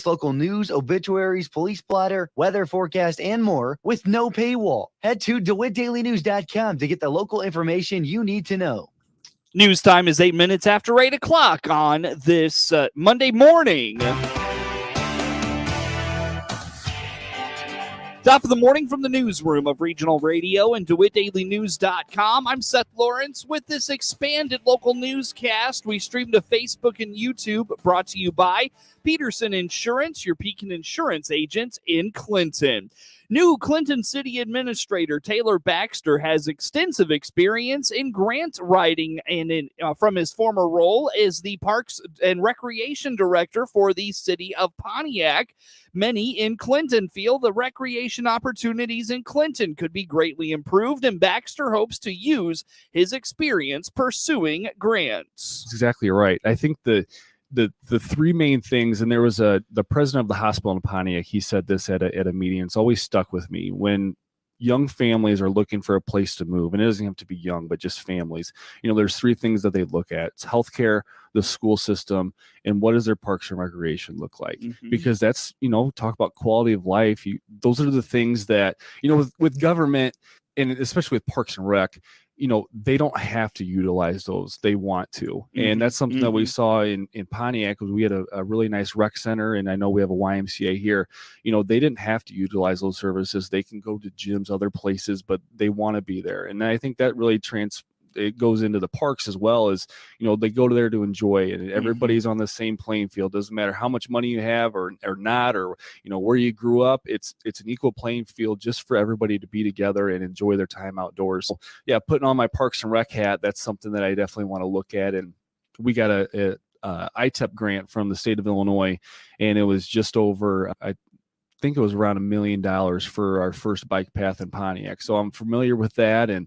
Local news, obituaries, police blotter, weather forecast, and more with no paywall. Head to DeWittDailyNews.com to get the local information you need to know. News time is 8 minutes after 8 o'clock on this Monday morning. Top of the morning from the newsroom of Regional Radio and DeWittDailyNews.com. I'm Seth Lawrence with this expanded local newscast. We stream to Facebook and YouTube, brought to you by Peterson Insurance, your Pekin Insurance agent in Clinton. New Clinton City Administrator Taylor Baxter has extensive experience in grant writing and from his former role as the Parks and Recreation Director for the City of Pontiac. Many in Clinton feel the recreation opportunities in Clinton could be greatly improved, and Baxter hopes to use his experience pursuing grants. That's exactly right. I think the three main things, and there was the president of the hospital in Pontiac, he said this at a meeting. It's always stuck with me. When young families are looking for a place to move, and it doesn't have to be young, but just families, there's three things that they look at. It's healthcare, the school system, and what does their parks and recreation look like? Mm-hmm. Because that's, talk about quality of life. Those are the things that, with government, and especially with Parks and Rec, they don't have to utilize those. They want to. And that's something that we saw in Pontiac, because we had a really nice rec center, and I know we have a YMCA here. They didn't have to utilize those services. They can go to gyms, other places, but they want to be there. And I think that really it goes into the parks as well, as they go to there to enjoy it, and everybody's on the same playing field. Doesn't matter how much money you have or not, or where you grew up. It's an equal playing field just for everybody to be together and enjoy their time outdoors. So, yeah, putting on my Parks and Rec hat, that's something that I definitely want to look at. And we got a ITEP grant from the state of Illinois, and it was just over, I think it was around $1 million for our first bike path in Pontiac. So I'm familiar with that. And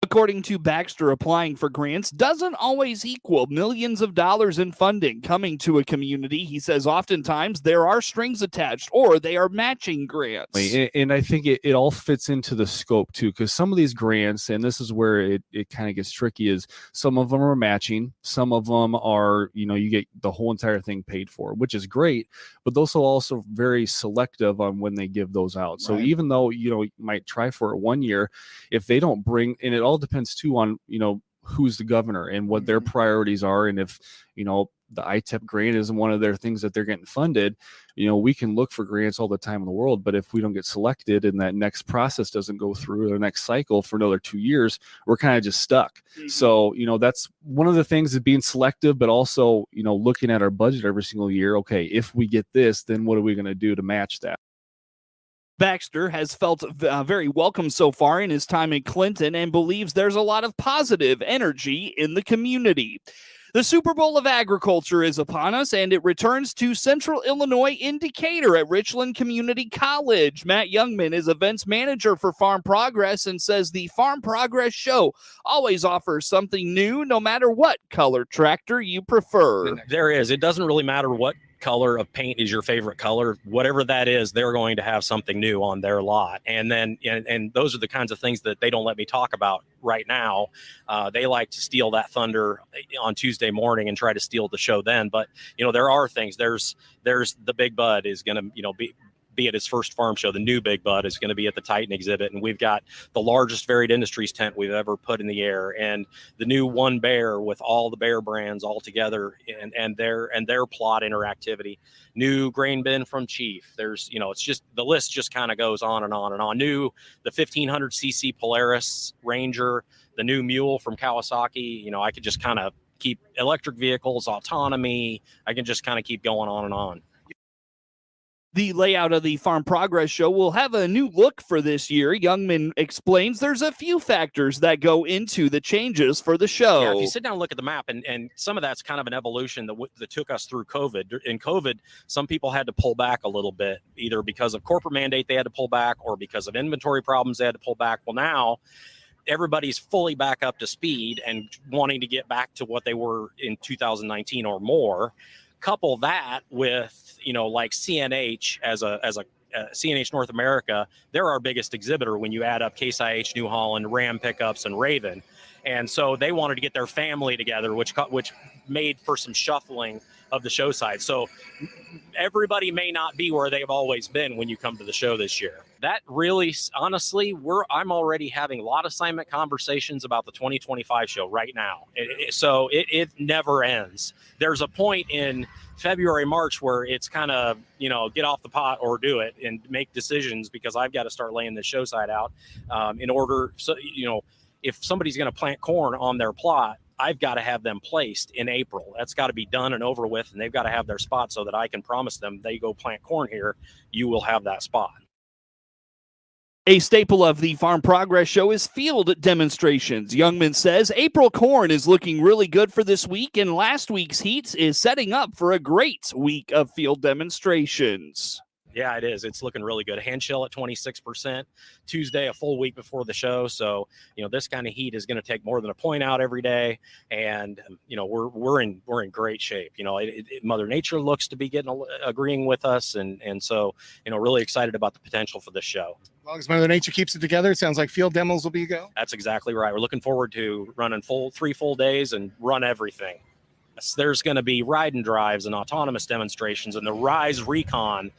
according to Baxter, applying for grants doesn't always equal millions of dollars in funding coming to a community. He says oftentimes there are strings attached, or they are matching grants. And I think it all fits into the scope too, because some of these grants, and this is where it kind of gets tricky, is some of them are matching, some of them are, you get the whole entire thing paid for, which is great, but those are also very selective on when they give those out. So even though, you might try for it 1 year, if they don't bring, and it all depends too on who's the governor and what their priorities are, and if the ITEP grant isn't one of their things that they're getting funded, we can look for grants all the time in the world, but if we don't get selected and that next process doesn't go through, the next cycle for another 2 years, we're kind of just stuck. So that's one of the things, is being selective, but also looking at our budget every single year. Okay, if we get this, then what are we going to do to match that? Baxter has felt very welcome so far in his time in Clinton and believes there's a lot of positive energy in the community. The Super Bowl of Agriculture is upon us, and it returns to Central Illinois in Decatur at Richland Community College. Matt Youngman is events manager for Farm Progress and says the Farm Progress show always offers something new, no matter what color tractor you prefer. There is. It doesn't really matter what color of paint is your favorite color. Whatever that is, they're going to have something new on their lot. And then, and those are the kinds of things that they don't let me talk about right now. They like to steal that thunder on Tuesday morning and try to steal the show then. But, there are things. There's the Big Bud is going to, be at his first farm show. The new Big Bud is going to be at the Titan exhibit, and we've got the largest varied industries tent we've ever put in the air, and the new One Bear with all the Bear brands all together, and their plot interactivity. New grain bin from Chief. There's it's just, the list just kind of goes on and on and on. New, the 1500cc Polaris Ranger, the new Mule from Kawasaki. I could just kind of keep electric vehicles, autonomy. I can just kind of keep going on and on. The layout of the Farm Progress show will have a new look for this year. Youngman explains there's a few factors that go into the changes for the show. Yeah, if you sit down and look at the map, and some of that's kind of an evolution that took us through COVID. In COVID, some people had to pull back a little bit, either because of corporate mandate they had to pull back, or because of inventory problems they had to pull back. Well, now everybody's fully back up to speed and wanting to get back to what they were in 2019 or more. Couple that with, like CNH as a CNH North America, they're our biggest exhibitor when you add up Case IH, New Holland, Ram pickups, and Raven. And so they wanted to get their family together, which made for some shuffling of the show side. So everybody may not be where they've always been when you come to the show this year. That really, honestly, I'm already having lot assignment conversations about the 2025 show right now. So it never ends. There's a point in February, March where it's kind of, get off the pot or do it and make decisions, because I've got to start laying the show side out in order. So, if somebody's going to plant corn on their plot, I've got to have them placed in April. That's got to be done and over with, and they've got to have their spot so that I can promise them, they go plant corn here, you will have that spot. A staple of the Farm Progress Show is field demonstrations. Youngman says April corn is looking really good for this week, and last week's heats is setting up for a great week of field demonstrations. Yeah, it is. It's looking really good. Hand shell at 26%. Tuesday, a full week before the show. So, this kind of heat is going to take more than a point out every day. And, we're in great shape. Mother Nature looks to be agreeing with us. And so, really excited about the potential for this show. As long as Mother Nature keeps it together, it sounds like field demos will be a go. That's exactly right. We're looking forward to running 3 full days and run everything. There's going to be ride and drives and autonomous demonstrations, and the Rise Recon,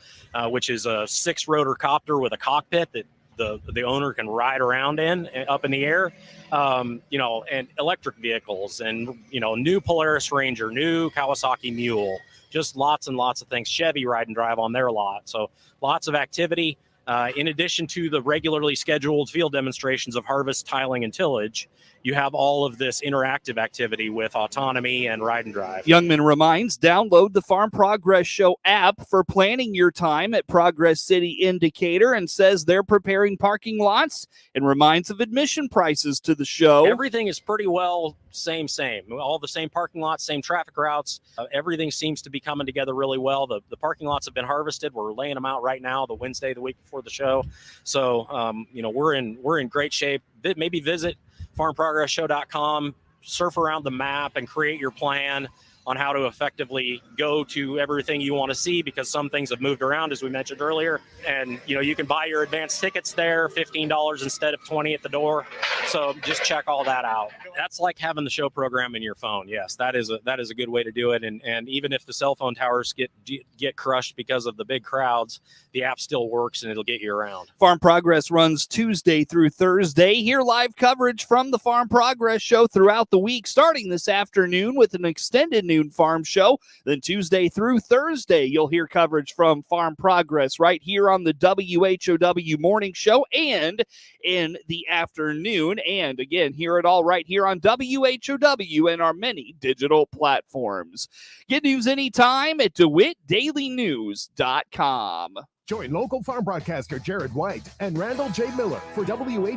which is a 6-rotor copter with a cockpit that the owner can ride around in up in the air, and electric vehicles, and new Polaris Ranger, new Kawasaki Mule, just lots and lots of things. Chevy ride and drive on their lot, so lots of activity. In addition to the regularly scheduled field demonstrations of harvest, tiling, and tillage, you have all of this interactive activity with autonomy and ride and drive. Youngman reminds, download the Farm Progress Show app for planning your time at Progress City in Decatur, and says they're preparing parking lots, and reminds of admission prices to the show. Everything is pretty well same. All the same parking lots, same traffic routes. Everything seems to be coming together really well. The parking lots have been harvested. We're laying them out right now, the Wednesday, the week before the show. So, we're in great shape. Maybe visit farmprogressshow.com, surf around the map and create your plan on how to effectively go to everything you want to see, because some things have moved around, as we mentioned earlier. And, you can buy your advance tickets there, $15 instead of $20 at the door. So just check all that out. That's like having the show program in your phone. Yes, that is a good way to do it. And even if the cell phone towers get crushed because of the big crowds, the app still works and it'll get you around. Farm Progress runs Tuesday through Thursday. Hear live coverage from the Farm Progress Show throughout the week, starting this afternoon with an extended noon farm show. Then Tuesday through Thursday, you'll hear coverage from Farm Progress right here on the WHOW morning show and in the afternoon. And again, hear it all right here on WHOW and our many digital platforms. Get news anytime at DeWittDailyNews.com. Join local farm broadcaster Jared White and Randall J. Miller for WH